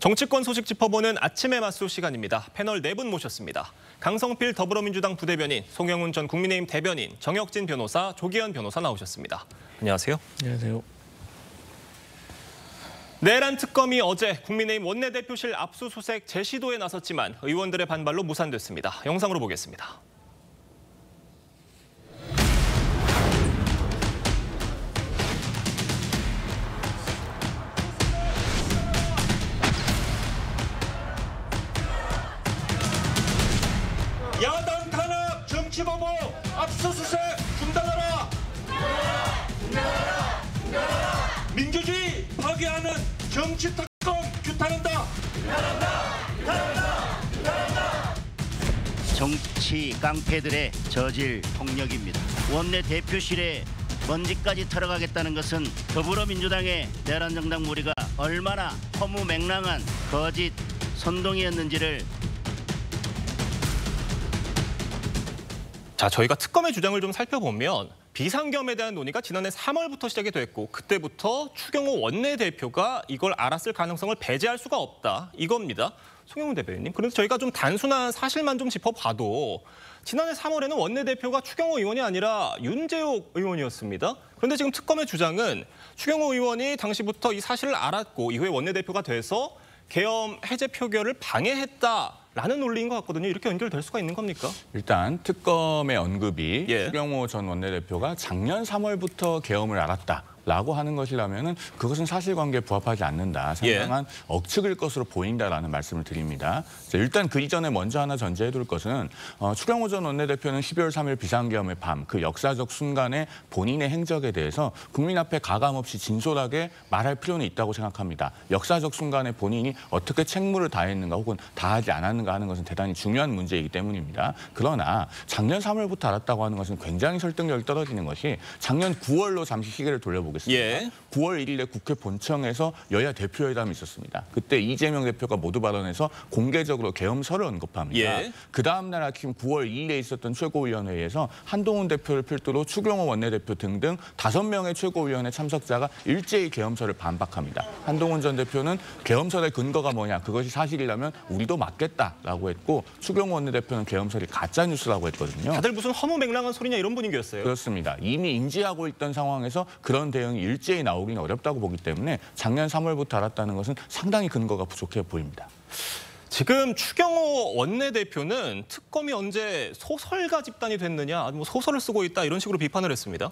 정치권 소식 짚어보는 아침의 맞수 시간입니다. 패널 4분 모셨습니다. 강성필 더불어민주당 부대변인, 송영훈 전 국민의힘 대변인, 정혁진 변호사, 조기현 변호사 나오셨습니다. 안녕하세요. 안녕하세요. 내란 특검이 어제 국민의힘 원내대표실 압수수색 재시도에 나섰지만 의원들의 반발로 무산됐습니다. 영상으로 보겠습니다. 야당 탄압, 정치보복, 압수수색 중단하라! 민주주의 파괴하는 정치특검 규탄한다! 정치 깡패들의 저질 폭력입니다. 원내대표실에 먼지까지 털어가겠다는 것은 더불어민주당의 내란정당 무리가 얼마나 허무맹랑한 거짓 선동이었는지를 자, 저희가 특검의 주장을 좀 살펴보면 비상겸에 대한 논의가 지난해 3월부터 시작이 됐고 그때부터 추경호 원내대표가 이걸 알았을 가능성을 배제할 수가 없다. 이겁니다. 송영훈 대변인님. 그래서 저희가 좀 단순한 사실만 좀 짚어봐도 지난해 3월에는 원내대표가 추경호 의원이 아니라 윤재옥 의원이었습니다. 그런데 지금 특검의 주장은 추경호 의원이 당시부터 이 사실을 알았고 이후에 원내대표가 돼서 계엄 해제 표결을 방해했다라는 논리인 것 같거든요. 이렇게 연결될 수가 있는 겁니까? 일단 특검의 언급이 예. 추경호 전 원내대표가 작년 3월부터 계엄을 알았다라고 하는 것이라면은 그것은 사실관계에 부합하지 않는다. 상당한 억측일 것으로 보인다라는 말씀을 드립니다. 일단 그 이전에 먼저 하나 전제해둘 것은 추경호 전 원내대표는 12월 3일 비상계엄의 밤 그 역사적 순간에 본인의 행적에 대해서 국민 앞에 가감없이 진솔하게 말할 필요는 있다고 생각합니다. 역사적 순간에 본인이 어떻게 책무를 다했는가 혹은 다하지 않았는가 하는 것은 대단히 중요한 문제이기 때문입니다. 그러나 작년 3월부터 알았다고 하는 것은 굉장히 설득력이 떨어지는 것이 작년 9월로 잠시 시계를 돌려보겠습니다. 예. 9월 1일에 국회 본청에서 여야 대표회담이 있었습니다. 그때 이재명 대표가 모두 발언해서 공개적으로 계엄설을 언급합니다. 예. 그 다음 날 아침 9월 2일에 있었던 최고위원회에서 한동훈 대표를 필두로 추경호 원내대표 등등 5명의 최고위원회 참석자가 일제히 계엄설을 반박합니다. 한동훈 전 대표는 계엄설의 근거가 뭐냐, 그것이 사실이라면 우리도 맞겠다라고 했고 추경호 원내대표는 계엄설이 가짜뉴스라고 했거든요. 다들 무슨 허무맹랑한 소리냐 이런 분위기였어요. 그렇습니다. 이미 인지하고 있던 상황에서 그런 대응이 일제히 나오기는 어렵다고 보기 때문에 작년 3월부터 알았다는 것은 상당히 근거가 부족해 보입니다. 지금 추경호 원내대표는 특검이 언제 소설가 집단이 됐느냐, 뭐 소설을 쓰고 있다 이런 식으로 비판을 했습니다.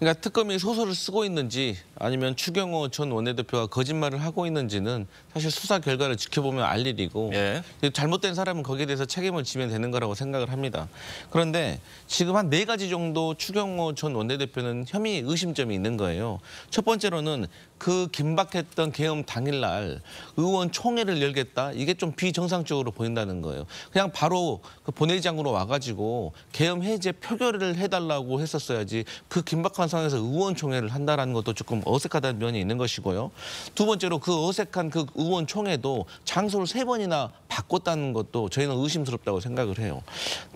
그러니까 특검이 소설을 쓰고 있는지 아니면 추경호 전 원내대표가 거짓말을 하고 있는지는 사실 수사 결과를 지켜보면 알 일이고 예. 잘못된 사람은 거기에 대해서 책임을 지면 되는 거라고 생각을 합니다. 그런데 지금 한 4가지 정도 추경호 전 원내대표는 혐의 의심점이 있는 거예요. 첫 번째로는 그 긴박했던 계엄 당일날 의원총회를 열겠다. 이게 좀 비정상적으로 보인다는 거예요. 그냥 바로 그 본회의장으로 와가지고 계엄 해제 표결을 해달라고 했었어야지 그 긴박한 상황에서 의원총회를 한다는 것도 조금 어색하다는 면이 있는 것이고요. 두 번째로 그 어색한 그 의원총회도 장소를 3번이나 바꿨다는 것도 저희는 의심스럽다고 생각을 해요.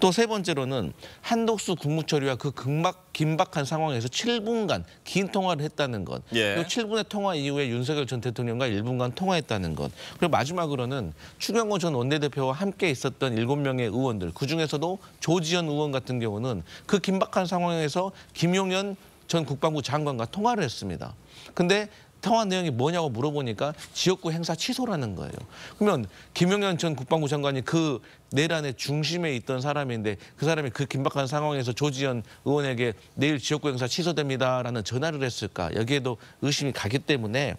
또 세 번째로는 한덕수 국무처리와 그 긴박한 상황에서 7분간 긴 통화를 했다는 것. 예. 그리고 7분의 통화 이후에 윤석열 전 대통령과 1분간 통화했다는 것. 그리고 마지막으로는 추경호 전 원내대표와 함께 있었던 7명의 의원들, 그중에서도 조지현 의원 같은 경우는 그 긴박한 상황에서 김용현 전 국방부 장관과 통화를 했습니다. 근데 통화 내용이 뭐냐고 물어보니까 지역구 행사 취소라는 거예요. 그러면 김용현 전 국방부 장관이 그 내란의 중심에 있던 사람인데 그 사람이 그 긴박한 상황에서 조지현 의원에게 내일 지역구 행사 취소됩니다라는 전화를 했을까? 여기에도 의심이 가기 때문에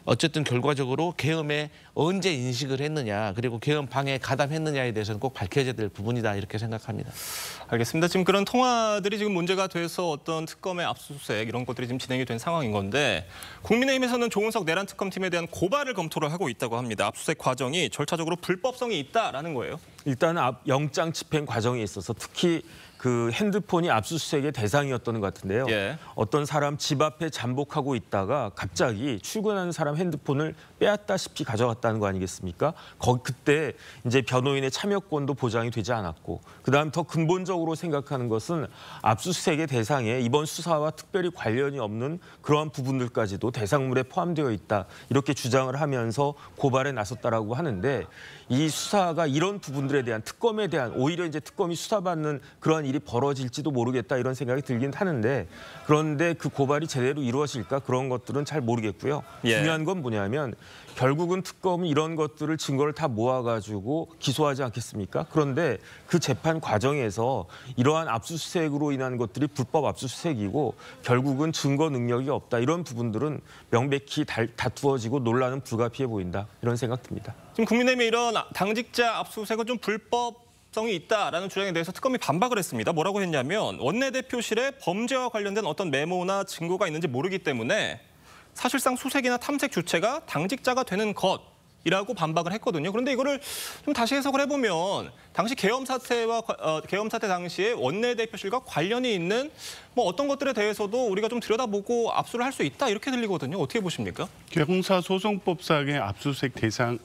어쨌든 결과적으로 계엄에 언제 인식을 했느냐, 그리고 계엄 방해에 가담했느냐에 대해서는 꼭 밝혀져야 될 부분이다 이렇게 생각합니다. 알겠습니다. 지금 그런 통화들이 지금 문제가 돼서 어떤 특검의 압수수색 이런 것들이 지금 진행이 된 상황인 건데 국민의힘에서는 조은석 내란 특검팀에 대한 고발을 검토를 하고 있다고 합니다. 압수수색 과정이 절차적으로 불법성이 있다라는 거예요. 일단 영장 집행 과정에 있어서 특히 그 핸드폰이 압수수색의 대상이었던 것 같은데요. 예. 어떤 사람 집 앞에 잠복하고 있다가 갑자기 출근하는 사람 핸드폰을 빼앗다시피 가져갔다는 거 아니겠습니까? 그때 이제 변호인의 참여권도 보장이 되지 않았고, 그다음 더 근본적으로 생각하는 것은 압수수색의 대상에 이번 수사와 특별히 관련이 없는 그러한 부분들까지도 대상물에 포함되어 있다, 이렇게 주장을 하면서 고발에 나섰다라고 하는데, 이 수사가 이런 부분들에 대한 특검에 대한, 오히려 이제 특검이 수사받는 그러한 일이 벌어질지도 모르겠다, 이런 생각이 들긴 하는데, 그런데 그 고발이 제대로 이루어질까, 그런 것들은 잘 모르겠고요. 예. 중요한 건 뭐냐면 결국은 특검이 이런 것들을 증거를 다 모아가지고 기소하지 않겠습니까? 그런데 그 재판 과정에서 이러한 압수수색으로 인한 것들이 불법 압수수색이고 결국은 증거 능력이 없다, 이런 부분들은 명백히 다투어지고 논란은 불가피해 보인다, 이런 생각 듭니다. 지금 국민의힘의 이런 당직자 압수수색은 좀 불법성이 있다라는 주장에 대해서 특검이 반박을 했습니다. 뭐라고 했냐면 원내대표실에 범죄와 관련된 어떤 메모나 증거가 있는지 모르기 때문에 사실상 수색이나 탐색 주체가 당직자가 되는 것이라고 반박을 했거든요. 그런데 이거를 좀 다시 해석을 해보면 당시 계엄 사태 당시에 원내대표실과 관련이 있는 뭐 어떤 것들에 대해서도 우리가 좀 들여다보고 압수를 할 수 있다, 이렇게 들리거든요. 어떻게 보십니까? 형사소송법상의 압수수색 대상은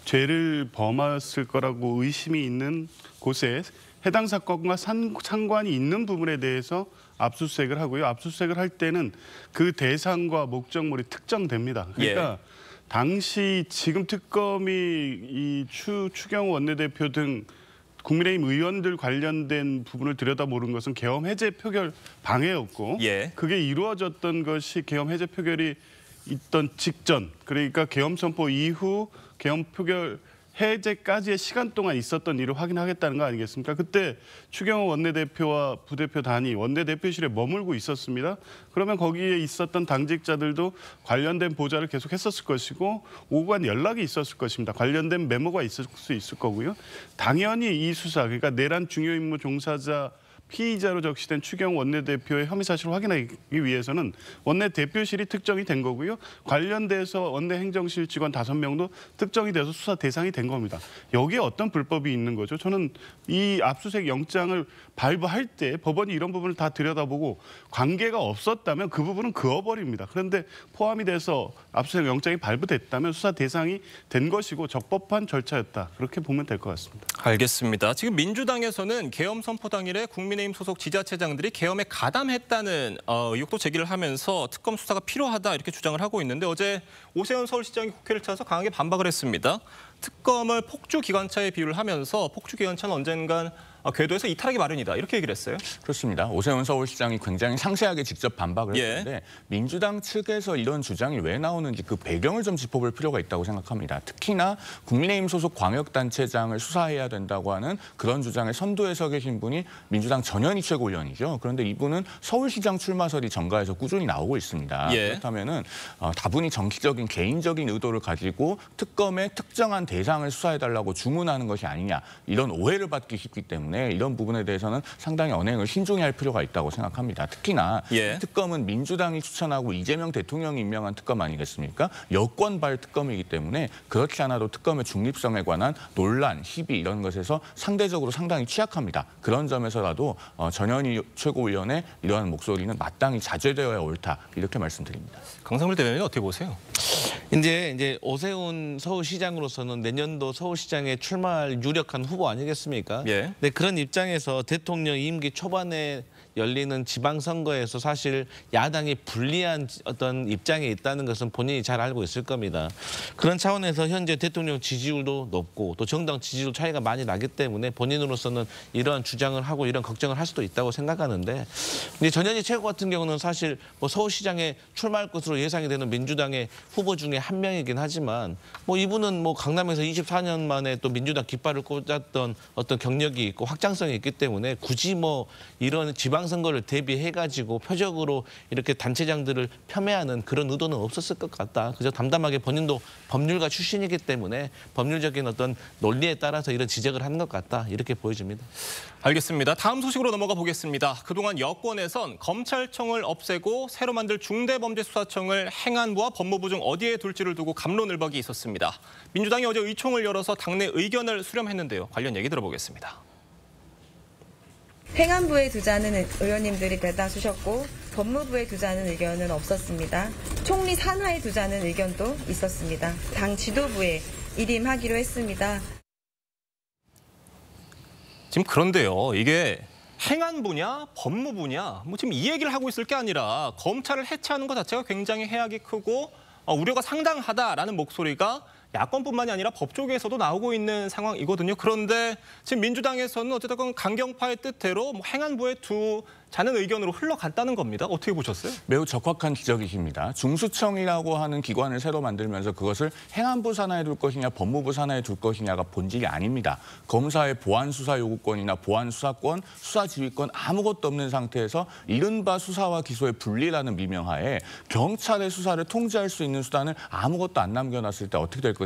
죄를 범했을 거라고 의심이 있는 곳에 해당 사건과 상관이 있는 부분에 대해서 압수수색을 하고요. 압수수색을 할 때는 그 대상과 목적물이 특정됩니다. 그러니까 당시 지금 특검이 이 추경호 원내대표 등 국민의힘 의원들 관련된 부분을 들여다보는 것은 계엄 해제 표결 방해였고, 그게 이루어졌던 것이 계엄 해제 표결이 있던 직전, 그러니까 계엄 선포 이후 계엄 표결 해제까지의 시간 동안 있었던 일을 확인하겠다는 거 아니겠습니까? 그때 추경호 원내대표와 부대표 단위 원내대표실에 머물고 있었습니다. 그러면 거기에 있었던 당직자들도 관련된 보좌를 계속 했었을 것이고 오고 간 연락이 있었을 것입니다. 관련된 메모가 있을 수 있을 거고요. 당연히 이 수사, 그러니까 내란 중요 임무 종사자 피의자로 적시된 추경호 원내대표의 혐의 사실을 확인하기 위해서는 원내대표실이 특정이 된 거고요. 관련돼서 원내행정실 직원 5명도 특정이 돼서 수사 대상이 된 겁니다. 여기에 어떤 불법이 있는 거죠? 저는 이 압수수색 영장을 발부할 때 법원이 이런 부분을 다 들여다보고 관계가 없었다면 그 부분은 그어버립니다. 그런데 포함이 돼서 압수수색 영장이 발부됐다면 수사 대상이 된 것이고 적법한 절차였다, 그렇게 보면 될 것 같습니다. 알겠습니다. 지금 민주당에서는 계엄 선포 당일에 국민의힘 소속 지자체장들이 계엄에 가담했다는 의혹도 제기를 하면서 특검 수사가 필요하다, 이렇게 주장을 하고 있는데, 어제 오세훈 서울시장이 국회를 찾아서 강하게 반박을 했습니다. 특검을 폭주기관차에 비유를 하면서 폭주기관차는 언젠간 궤도에서 이탈하기 마련이다, 이렇게 얘기를 했어요. 그렇습니다. 오세훈 서울시장이 굉장히 상세하게 직접 반박을 했는데 민주당 측에서 이런 주장이 왜 나오는지 그 배경을 좀 짚어볼 필요가 있다고 생각합니다. 특히나 국민의힘 소속 광역단체장을 수사해야 된다고 하는 그런 주장에 선두에 서 계신 분이 민주당 전현희 최고위원이죠. 그런데 이분은 서울시장 출마설이 정가에서 꾸준히 나오고 있습니다. 그렇다면은 다분히 정치적인 개인적인 의도를 가지고 특검의 특정한 대상을 수사해달라고 주문하는 것이 아니냐, 이런 오해를 받기 쉽기 때문에 이런 부분에 대해서는 상당히 언행을 신중히 할 필요가 있다고 생각합니다. 특히나 특검은 민주당이 추천하고 이재명 대통령이 임명한 특검 아니겠습니까? 여권발 특검이기 때문에 그렇지 않아도 특검의 중립성에 관한 논란, 시비 이런 것에서 상대적으로 상당히 취약합니다. 그런 점에서라도 전현희 최고위원의 이러한 목소리는 마땅히 자제되어야 옳다, 이렇게 말씀드립니다. 강성물 대변인 어떻게 보세요? 이제 오세훈 서울시장으로서는 내년도 서울시장에 출마할 유력한 후보 아니겠습니까? 네, 그런 입장에서 대통령 임기 초반에 열리는 지방선거에서 사실 야당이 불리한 어떤 입장에 있다는 것은 본인이 잘 알고 있을 겁니다. 그런 차원에서 현재 대통령 지지율도 높고 또 정당 지지율 차이가 많이 나기 때문에 본인으로서는 이러한 주장을 하고 이런 걱정을 할 수도 있다고 생각하는데, 근데 전현희 최고 같은 경우는 사실 뭐 서울시장에 출마할 것으로 예상이 되는 민주당의 후보 중에 한 명이긴 하지만 뭐 이분은 뭐 강남에서 24년 만에 또 민주당 깃발을 꽂았던 어떤 경력이 있고 확장성이 있기 때문에 굳이 뭐 이런 지방선거를 대비해가지고 표적으로 이렇게 단체장들을 폄훼하는 그런 의도는 없었을 것 같다. 그저 담담하게 본인도 법률가 출신이기 때문에 법률적인 어떤 논리에 따라서 이런 지적을 하는 것 같다, 이렇게 보여집니다. 알겠습니다. 다음 소식으로 넘어가 보겠습니다. 그동안 여권에선 검찰청을 없애고 새로 만들 중대범죄수사청을 행안부와 법무부 중 어디에 둘지를 두고 갑론을박이 있었습니다. 민주당이 어제 의총을 열어서 당내 의견을 수렴했는데요. 관련 얘기 들어보겠습니다. 행안부에 두자는 의원님들이 대다수셨고 법무부에 두자는 의견은 없었습니다. 총리 산하에 두자는 의견도 있었습니다. 당 지도부에 일임하기로 했습니다. 지금 그런데요, 이게 행안부냐 법무부냐 뭐 지금 이 얘기를 하고 있을 게 아니라 검찰을 해체하는 것 자체가 굉장히 해악이 크고 우려가 상당하다라는 목소리가 야권뿐만이 아니라 법조계에서도 나오고 있는 상황이거든요. 그런데 지금 민주당에서는 어쨌든 강경파의 뜻대로 뭐 행안부에 두자는 의견으로 흘러갔다는 겁니다. 어떻게 보셨어요? 매우 적확한 지적이십니다. 중수청이라고 하는 기관을 새로 만들면서 그것을 행안부 산하에 둘 것이냐 법무부 산하에 둘 것이냐가 본질이 아닙니다. 검사의 보안 수사 요구권이나 보안 수사권, 수사 지휘권 아무것도 없는 상태에서 이른바 수사와 기소의 분리라는 미명하에 경찰의 수사를 통제할 수 있는 수단을 아무것도 안 남겨놨을 때 어떻게 될 것인가.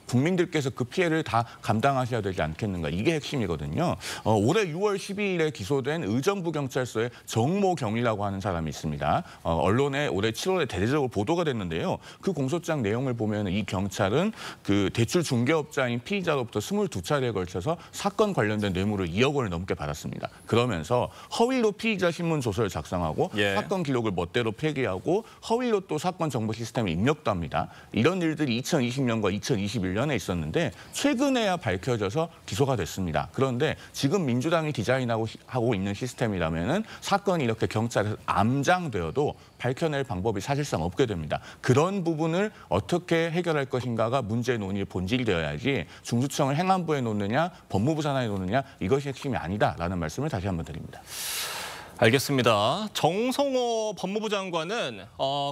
국민들께서 그 피해를 다 감당하셔야 되지 않겠는가. 이게 핵심이거든요. 올해 6월 12일에 기소된 의정부경찰서의 정모경이라고 하는 사람이 있습니다. 언론에 올해 7월에 대대적으로 보도가 됐는데요. 그 공소장 내용을 보면 이 경찰은 그 대출 중개업자인 피의자로부터 22차례에 걸쳐서 사건 관련된 뇌물을 2억 원을 넘게 받았습니다. 그러면서 허위로 피의자 신문 조서를 작성하고 사건 기록을 멋대로 폐기하고 허위로 또 사건 정보 시스템에 입력도 합니다. 이런 일들이 2020년과 2021년에 있었는데 최근에야 밝혀져서 기소가 됐습니다. 그런데 지금 민주당이 디자인하고 있는 시스템이라면은 사건이 이렇게 경찰에서 암장되어도 밝혀낼 방법이 사실상 없게 됩니다. 그런 부분을 어떻게 해결할 것인가가 문제 논의의 본질이 되어야지 중수청을 행안부에 놓느냐 법무부 산하에 놓느냐 이것이 핵심이 아니다라는 말씀을 다시 한번 드립니다. 알겠습니다. 정성호 법무부 장관은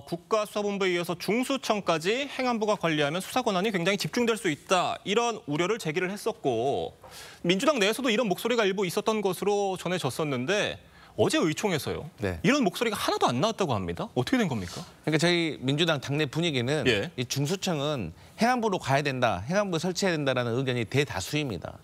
국가수사본부에 이어서 중수청까지 행안부가 관리하면 수사 권한이 굉장히 집중될 수 있다. 이런 우려를 제기를 했었고 민주당 내에서도 이런 목소리가 일부 있었던 것으로 전해졌었는데 어제 의총에서요. 이런 목소리가 하나도 안 나왔다고 합니다. 어떻게 된 겁니까? 그러니까 저희 민주당 당내 분위기는 이 중수청은 행안부로 가야 된다, 행안부에 설치해야 된다라는 의견이 대다수입니다.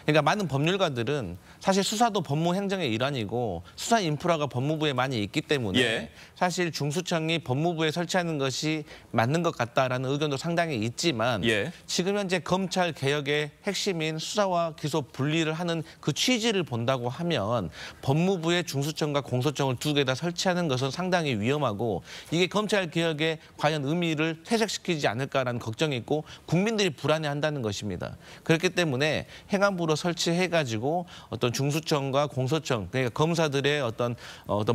그러니까 많은 법률가들은 사실 수사도 법무 행정의 일환이고 수사 인프라가 법무부에 많이 있기 때문에 사실 중수청이 법무부에 설치하는 것이 맞는 것 같다라는 의견도 상당히 있지만 지금 현재 검찰 개혁의 핵심인 수사와 기소 분리를 하는 그 취지를 본다고 하면 법무부에 중수청과 공소청을 두 개 다 설치하는 것은 상당히 위험하고 이게 검찰 개혁에 과연 의미를 퇴색시키지 않을까라는 걱정이 있고 국민들이 불안해한다는 것입니다. 그렇기 때문에 행안부로 설치해가지고 어떤 중수청과 공소청, 그러니까 검사들의 어떤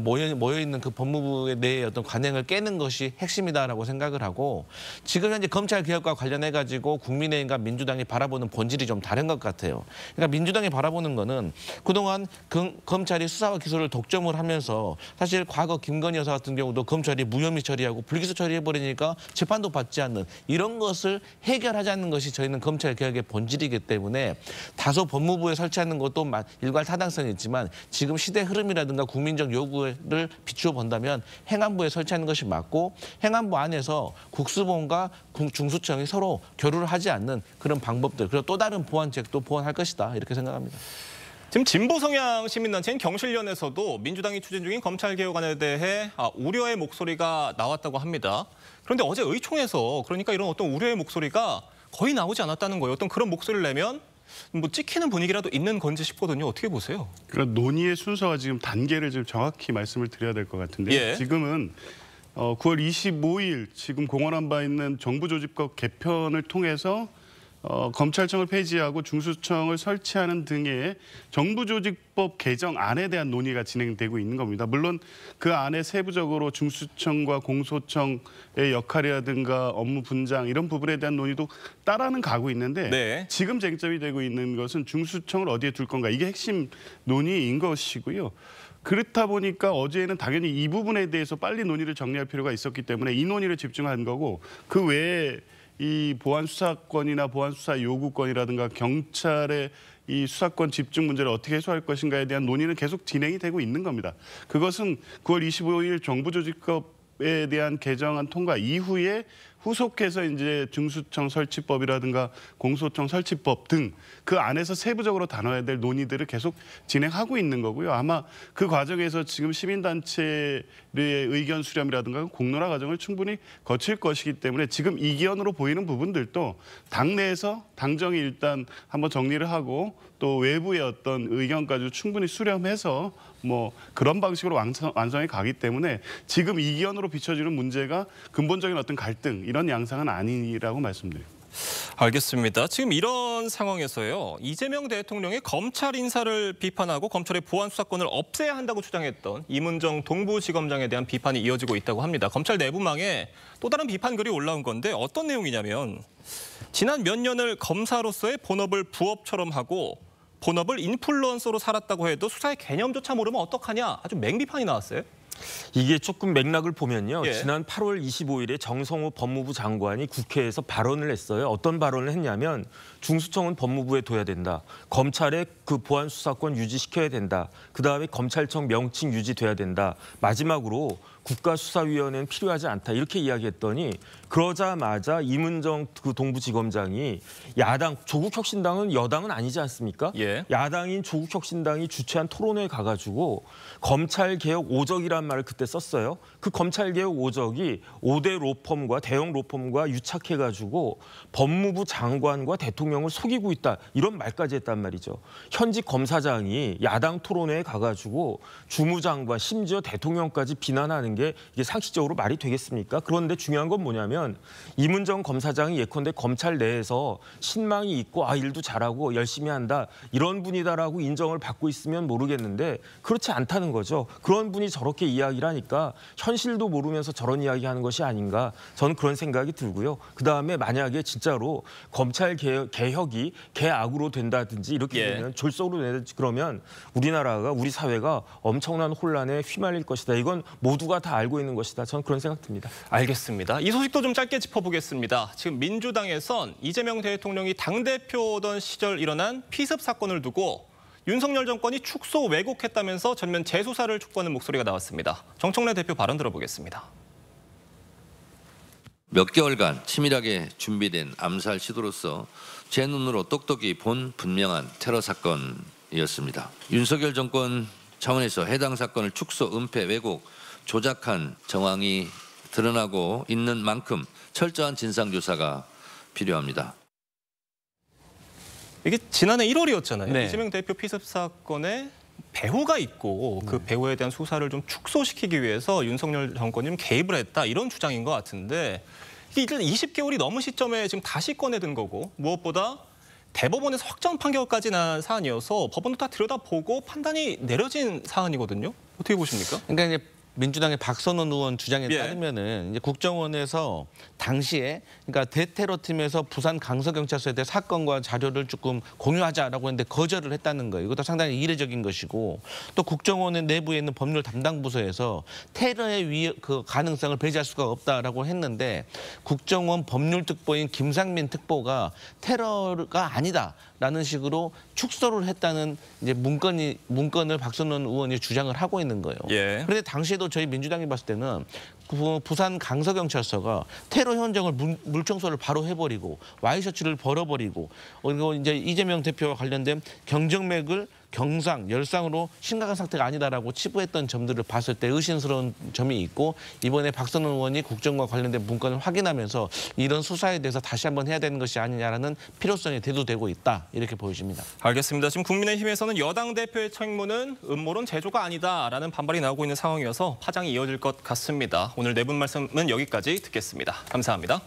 모여 있는 그 법무부 내의 어떤 관행을 깨는 것이 핵심이다라고 생각을 하고 지금 현재 검찰 개혁과 관련해가지고 국민의힘과 민주당이 바라보는 본질이 좀 다른 것 같아요. 그러니까 민주당이 바라보는 거는 그동안 검찰이 수사와 기소를 독점을 하면서 사실 과거 김건희 여사 같은 경우도 검찰이 무혐의 처리하고 불기소 처리해버리니까 재판도 받지 않는 이런 것을 해결하자는 것이 저희는 검찰 개혁의 본질이기 때문에 다소 법무부에 설치하는 것도 일괄 타당성이 있지만 지금 시대 흐름이라든가 국민적 요구를 비추어 본다면 행안부에 설치하는 것이 맞고 행안부 안에서 국수본과 중수청이 서로 교류를 하지 않는 그런 방법들 그리고 또 다른 보완책도 보완할 것이다 이렇게 생각합니다. 지금 진보 성향 시민단체인 경실련에서도 민주당이 추진 중인 검찰개혁안에 대해 우려의 목소리가 나왔다고 합니다. 그런데 어제 의총에서 그러니까 이런 어떤 우려의 목소리가 거의 나오지 않았다는 거예요. 어떤 그런 목소리를 내면 뭐 찍히는 분위기라도 있는 건지 싶거든요. 어떻게 보세요? 그러니까 논의의 순서와 지금 단계를 좀 정확히 말씀을 드려야 될 것 같은데 지금은 9월 25일 지금 공언한 바 있는 정부조직법 개편을 통해서 검찰청을 폐지하고 중수청을 설치하는 등의 정부조직법 개정안에 대한 논의가 진행되고 있는 겁니다. 물론 그 안에 세부적으로 중수청과 공소청의 역할이라든가 업무 분장 이런 부분에 대한 논의도 따라는 가고 있는데 지금 쟁점이 되고 있는 것은 중수청을 어디에 둘 건가 이게 핵심 논의인 것이고요. 그렇다 보니까 어제는 당연히 이 부분에 대해서 빨리 논의를 정리할 필요가 있었기 때문에 이 논의를 집중한 거고 그 외에 이 보안 수사권이나 보안 수사 요구권이라든가 경찰의 이 수사권 집중 문제를 어떻게 해소할 것인가에 대한 논의는 계속 진행이 되고 있는 겁니다. 그것은 9월 25일 정부조직법에 대한 개정안 통과 이후에 후속해서 이제 중수청 설치법이라든가 공소청 설치법 등 그 안에서 세부적으로 다뤄야 될 논의들을 계속 진행하고 있는 거고요. 아마 그 과정에서 지금 시민단체의 의견 수렴이라든가 공론화 과정을 충분히 거칠 것이기 때문에 지금 이견으로 보이는 부분들도 당내에서 당정이 일단 한번 정리를 하고 또 외부의 어떤 의견까지 충분히 수렴해서 뭐 그런 방식으로 완성해 가기 때문에 지금 이견으로 비춰지는 문제가 근본적인 어떤 갈등 이런 양상은 아니라고 말씀드립니다. 알겠습니다. 지금 이런 상황에서요. 이재명 대통령이 검찰 인사를 비판하고 검찰의 보안 수사권을 없애야 한다고 주장했던 이문정 동부지검장에 대한 비판이 이어지고 있다고 합니다. 검찰 내부망에 또 다른 비판 글이 올라온 건데 어떤 내용이냐면 지난 몇 년을 검사로서의 본업을 부업처럼 하고 본업을 인플루언서로 살았다고 해도 수사의 개념조차 모르면 어떡하냐 아주 맹비판이 나왔어요. 이게 조금 맥락을 보면요. 예. 지난 8월 25일에 정성호 법무부 장관이 국회에서 발언을 했어요. 어떤 발언을 했냐면 중수청은 법무부에 둬야 된다. 검찰의 그 보안 수사권 유지시켜야 된다. 그다음에 검찰청 명칭 유지돼야 된다. 마지막으로 국가수사위원회는 필요하지 않다. 이렇게 이야기했더니 그러자마자 이문정 그 동부지검장이 야당 조국혁신당은 여당은 아니지 않습니까? 예. 야당인 조국혁신당이 주최한 토론회에 가가지고 검찰개혁 5적이라는 말을 그때 썼어요. 그 검찰개혁 5적이 5대 로펌과 대형 로펌과 유착해가지고 법무부 장관과 대통령을 속이고 있다. 이런 말까지 했단 말이죠. 현직 검사장이 야당 토론회에 가가지고 주무장관 심지어 대통령까지 비난하는 게 이게 상식적으로 말이 되겠습니까? 그런데 중요한 건 뭐냐면 이문정 검사장이 예컨대 검찰 내에서 신망이 있고 일도 잘하고 열심히 한다. 이런 분이다라고 인정을 받고 있으면 모르겠는데 그렇지 않다는 거죠. 그런 분이 저렇게 이야기를 하니까 현실도 모르면서 저런 이야기하는 것이 아닌가. 저는 그런 생각이 들고요. 그다음에 만약에 진짜로 검찰 개혁이 개악으로 된다든지 이렇게 되면 졸속으로 된다든지 그러면 우리나라가 우리 사회가 엄청난 혼란에 휘말릴 것이다. 이건 모두가 다 알고 있는 것이다. 저는 그런 생각 듭니다. 알겠습니다. 이 소식도 좀 짧게 짚어보겠습니다. 지금 민주당에선 이재명 대통령이 당대표던 시절 일어난 피습 사건을 두고 윤석열 정권이 축소 왜곡했다면서 전면 재수사를 촉구하는 목소리가 나왔습니다. 정청래 대표 발언 들어보겠습니다. 몇 개월간 치밀하게 준비된 암살 시도로서 제 눈으로 똑똑히 본 분명한 테러 사건이었습니다. 윤석열 정권 차원에서 해당 사건을 축소, 은폐, 왜곡, 조작한 정황이 드러나고 있는 만큼 철저한 진상조사가 필요합니다. 이게 지난해 1월이었잖아요. 네. 이재명 대표 피습 사건에 배후가 있고 그 배후에 대한 수사를 좀 축소시키기 위해서 윤석열 정권이 좀 개입을 했다 이런 주장인 것 같은데 이게 일단 20개월이 넘은 시점에 지금 다시 꺼내든 거고 무엇보다 대법원에서 확정 판결까지 난 사안이어서 법원도 다 들여다보고 판단이 내려진 사안이거든요. 어떻게 보십니까? 그러니까 이제 민주당의 박선원 의원 주장에 예. 따르면은 이제 국정원에서 당시에 그러니까 대테러팀에서 부산 강서경찰서에 대해 사건과 자료를 조금 공유하자라고 했는데 거절을 했다는 거예요. 이것도 상당히 이례적인 것이고 또 국정원의 내부에 있는 법률 담당 부서에서 테러의 그 가능성을 배제할 수가 없다라고 했는데 국정원 법률특보인 김상민 특보가 테러가 아니다라는 식으로 축소를 했다는 이제 문건을 박선원 의원이 주장을 하고 있는 거예요. 예. 그런데 당시에도 저희 민주당이 봤을 때는 부산 강서경찰서가 테러 현장을 물청소를 바로 해버리고 와이셔츠를 벌어버리고 그리고 이제 이재명 대표와 관련된 경정맥을 경상, 열상으로 심각한 상태가 아니다라고 치부했던 점들을 봤을 때 의심스러운 점이 있고 이번에 박선원 의원이 국정과 관련된 문건을 확인하면서 이런 수사에 대해서 다시 한번 해야 되는 것이 아니냐라는 필요성이 대두되고 있다 이렇게 보여집니다. 알겠습니다. 지금 국민의힘에서는 여당 대표의 책무는 음모론 제조가 아니다라는 반발이 나오고 있는 상황이어서 파장이 이어질 것 같습니다. 오늘 네 분 말씀은 여기까지 듣겠습니다. 감사합니다.